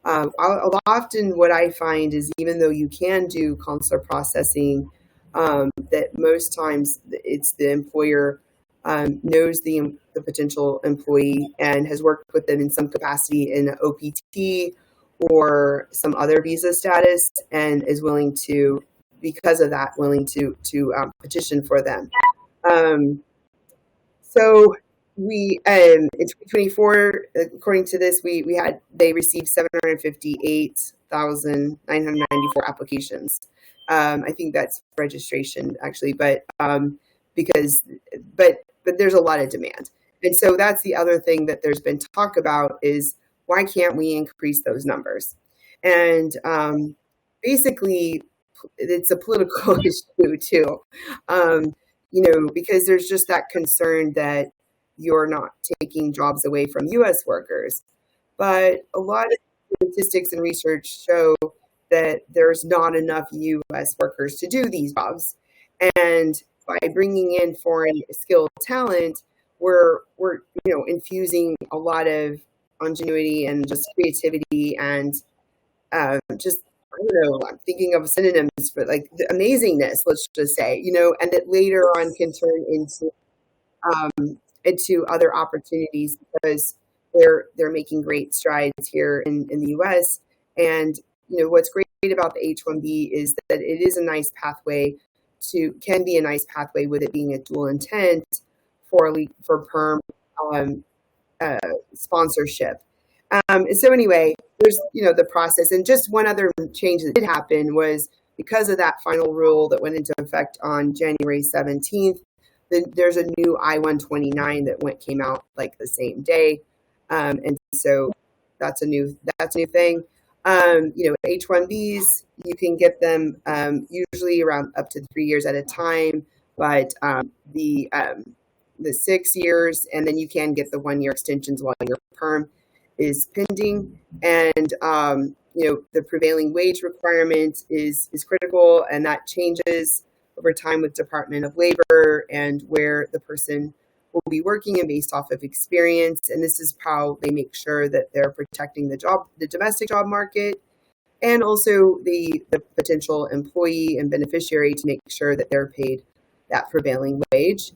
Often what I find is even though you can do consular processing, that most times it's the employer knows the potential employee and has worked with them in some capacity in OPT or some other visa status and is willing to, because of that, willing to petition for them. Um, so we in 2024, according to this, they received 758,994 applications. I think that's registration actually, because but there's a lot of demand, and so that's the other thing that there's been talk about is why can't we increase those numbers? And basically, it's a political issue too. Um, because there's just that concern that you're not taking jobs away from US workers. But a lot of statistics and research show that there's not enough US workers to do these jobs. And by bringing in foreign skilled talent, we're infusing a lot of ingenuity and just creativity and just I don't know, I'm thinking of synonyms for like the amazingness, let's just say, and that later on can turn into other opportunities because they're making great strides here in the US. And what's great about the H-1B is that it is a nice pathway can be a nice pathway with it being a dual intent for perm sponsorship. And so anyway, there's the process, and just one other change that did happen was because of that final rule that went into effect on January 17th. There's a new I-129 that came out like the same day, and so that's a new thing. H-1Bs, you can get them usually around up to 3 years at a time, but the 6 years, and then you can get the 1 year extensions while your perm is pending. And the prevailing wage requirement is critical, and that changes over time with Department of Labor and where the person will be working and based off of experience. And this is how they make sure that they're protecting the domestic job market, and also the potential employee and beneficiary to make sure that they're paid that prevailing wage.